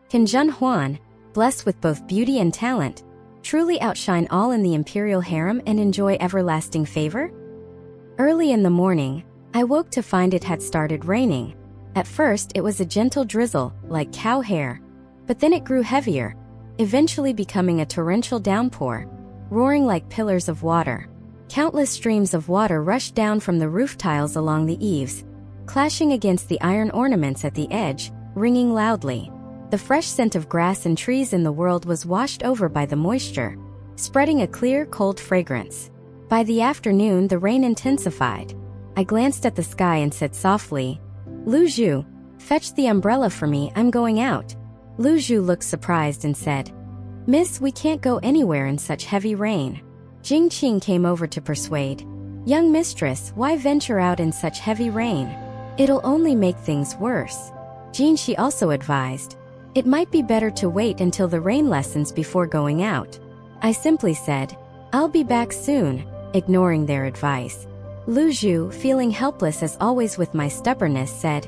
Can Zhen Huan, blessed with both beauty and talent, truly outshine all in the imperial harem and enjoy everlasting favor? Early in the morning, I woke to find it had started raining. At first it was a gentle drizzle, like cow hair, but then it grew heavier, eventually becoming a torrential downpour, roaring like pillars of water. Countless streams of water rushed down from the roof tiles along the eaves, clashing against the iron ornaments at the edge, ringing loudly. The fresh scent of grass and trees in the world was washed over by the moisture, spreading a clear, cold fragrance. By the afternoon, the rain intensified. I glanced at the sky and said softly, "Lu Zhu, fetch the umbrella for me, I'm going out." Lu Zhu looked surprised and said, "Miss, we can't go anywhere in such heavy rain." Jing Qing came over to persuade, "Young mistress, why venture out in such heavy rain? It'll only make things worse." Jin Shi also advised, "It might be better to wait until the rain lessens before going out." I simply said, "I'll be back soon," ignoring their advice. Lu Zhu, feeling helpless as always with my stubbornness, said,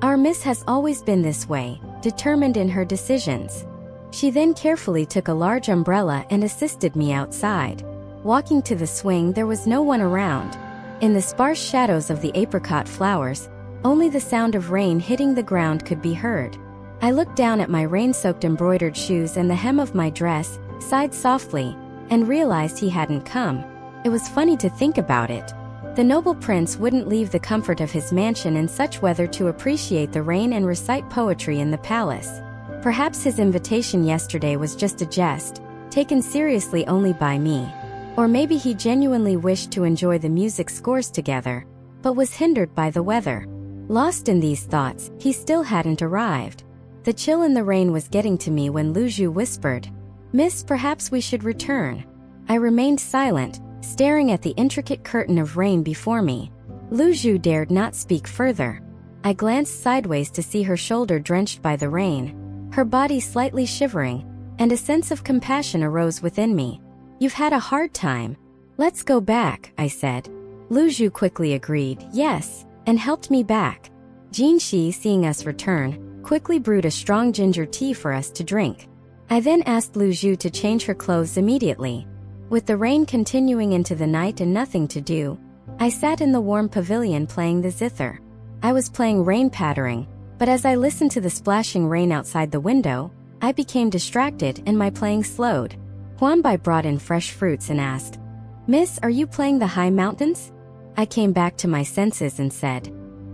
"Our miss has always been this way, determined in her decisions." She then carefully took a large umbrella and assisted me outside. Walking to the swing, there was no one around. In the sparse shadows of the apricot flowers, only the sound of rain hitting the ground could be heard. I looked down at my rain-soaked embroidered shoes and the hem of my dress, sighed softly, and realized he hadn't come. It was funny to think about it. The noble prince wouldn't leave the comfort of his mansion in such weather to appreciate the rain and recite poetry in the palace. Perhaps his invitation yesterday was just a jest, taken seriously only by me. Or maybe he genuinely wished to enjoy the music scores together, but was hindered by the weather. Lost in these thoughts, he still hadn't arrived. The chill in the rain was getting to me when Lu Zhu whispered, "Miss, perhaps we should return." I remained silent, staring at the intricate curtain of rain before me. Lu Zhu dared not speak further. I glanced sideways to see her shoulder drenched by the rain, her body slightly shivering, and a sense of compassion arose within me. "You've had a hard time. Let's go back," I said. Lu Zhu quickly agreed, "Yes," and helped me back. Jin Shi, seeing us return, quickly brewed a strong ginger tea for us to drink. I then asked Lu Zhu to change her clothes immediately. With the rain continuing into the night and nothing to do, I sat in the warm pavilion playing the zither. I was playing rain pattering, but as I listened to the splashing rain outside the window, I became distracted and my playing slowed. Huan brought in fresh fruits and asked, "Miss, are you playing the high mountains?" I came back to my senses and said,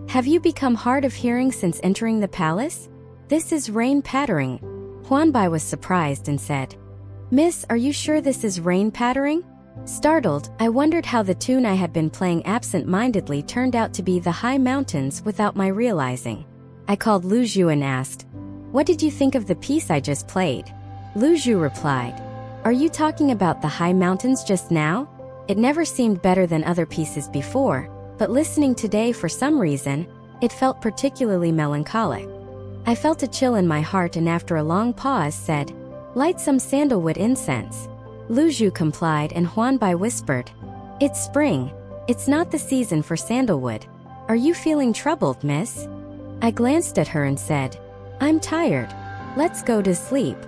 "Have you become hard of hearing since entering the palace? This is rain pattering." Huan was surprised and said, "Miss, are you sure this is rain pattering?" Startled, I wondered how the tune I had been playing absent-mindedly turned out to be the high mountains without my realizing. I called Lu Zhu and asked, "What did you think of the piece I just played?" Lu Zhu replied, "Are you talking about the high mountains just now? It never seemed better than other pieces before, but listening today for some reason, it felt particularly melancholic." I felt a chill in my heart and after a long pause said, "Light some sandalwood incense." Lu Zhu complied and Huan whispered, "It's spring. It's not the season for sandalwood. Are you feeling troubled, miss?" I glanced at her and said, "I'm tired. Let's go to sleep."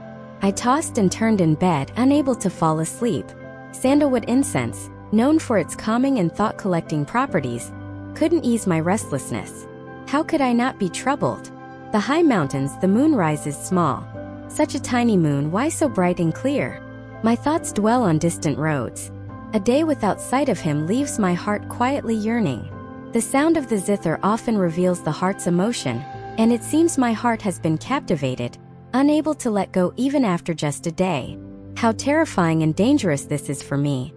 I tossed and turned in bed, unable to fall asleep. Sandalwood incense, known for its calming and thought-collecting properties, couldn't ease my restlessness. How could I not be troubled? The high mountains, the moon rises small. Such a tiny moon, why so bright and clear? My thoughts dwell on distant roads. A day without sight of him leaves my heart quietly yearning. The sound of the zither often reveals the heart's emotion, and it seems my heart has been captivated, unable to let go even after just a day. How terrifying and dangerous this is for me.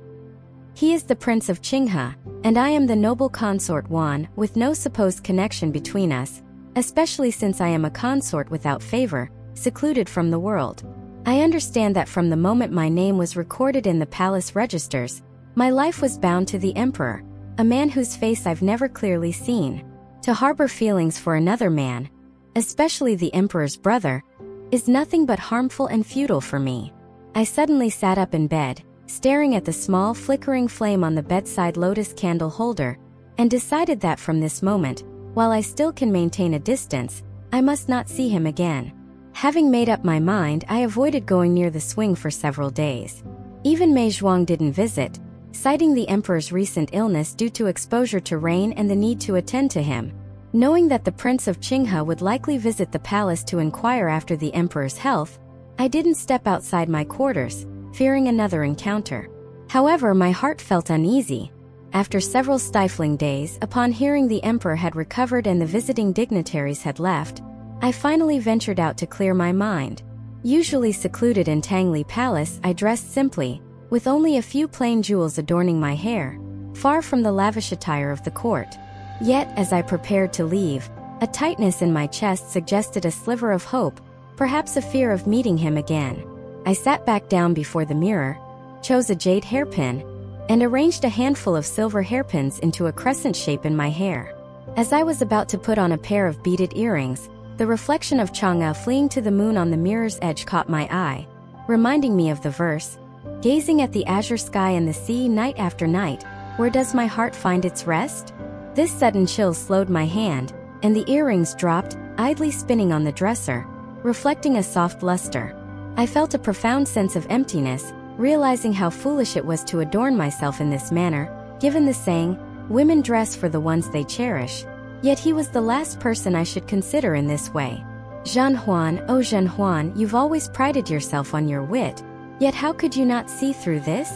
He is the Prince of Qinghe, and I am the noble consort Huan, with no supposed connection between us, especially since I am a consort without favor, secluded from the world. I understand that from the moment my name was recorded in the palace registers, my life was bound to the emperor, a man whose face I've never clearly seen. To harbor feelings for another man, especially the emperor's brother, is nothing but harmful and futile for me. I suddenly sat up in bed, staring at the small flickering flame on the bedside lotus candle holder, and decided that from this moment, while I still can maintain a distance, I must not see him again. Having made up my mind, I avoided going near the swing for several days. Even Mei Zhuang didn't visit, citing the emperor's recent illness due to exposure to rain and the need to attend to him. Knowing that the Prince of Qinghe would likely visit the palace to inquire after the emperor's health, I didn't step outside my quarters, fearing another encounter. However, my heart felt uneasy. After several stifling days, upon hearing the emperor had recovered and the visiting dignitaries had left, I finally ventured out to clear my mind. Usually secluded in Tangli Palace, I dressed simply, with only a few plain jewels adorning my hair, far from the lavish attire of the court. Yet, as I prepared to leave, a tightness in my chest suggested a sliver of hope, perhaps a fear of meeting him again. I sat back down before the mirror, chose a jade hairpin, and arranged a handful of silver hairpins into a crescent shape in my hair. As I was about to put on a pair of beaded earrings, the reflection of Chang'e fleeing to the moon on the mirror's edge caught my eye, reminding me of the verse, "Gazing at the azure sky and the sea night after night, where does my heart find its rest?" This sudden chill slowed my hand, and the earrings dropped, idly spinning on the dresser, reflecting a soft luster. I felt a profound sense of emptiness, realizing how foolish it was to adorn myself in this manner, given the saying, "Women dress for the ones they cherish." Yet he was the last person I should consider in this way. Zhen Huan, oh Zhen Huan, you've always prided yourself on your wit, yet how could you not see through this?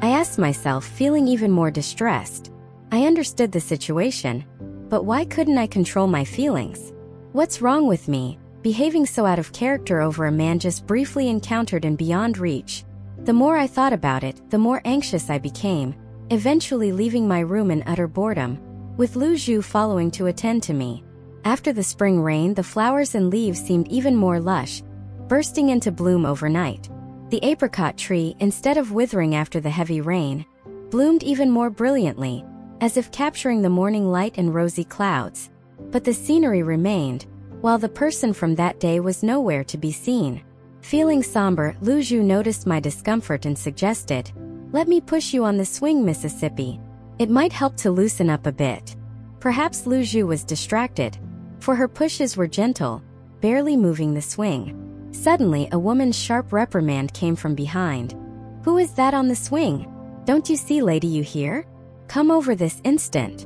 I asked myself, feeling even more distressed. I understood the situation, but why couldn't I control my feelings? What's wrong with me, behaving so out of character over a man just briefly encountered and beyond reach? The more I thought about it, the more anxious I became, eventually leaving my room in utter boredom, with Lu Zhu following to attend to me. After the spring rain, the flowers and leaves seemed even more lush, bursting into bloom overnight. The apricot tree, instead of withering after the heavy rain, bloomed even more brilliantly, as if capturing the morning light and rosy clouds. But the scenery remained, while the person from that day was nowhere to be seen. Feeling somber, Lu Zhu noticed my discomfort and suggested, "Let me push you on the swing, Mississippi. It might help to loosen up a bit." Perhaps Lu Zhu was distracted, for her pushes were gentle, barely moving the swing. Suddenly, a woman's sharp reprimand came from behind. "Who is that on the swing? Don't you see, lady, you hear? Come over this instant."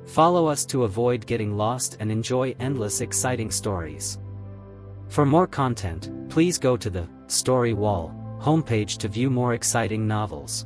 Follow us to avoid getting lost and enjoy endless exciting stories. For more content, please go to the Story Wall homepage to view more exciting novels.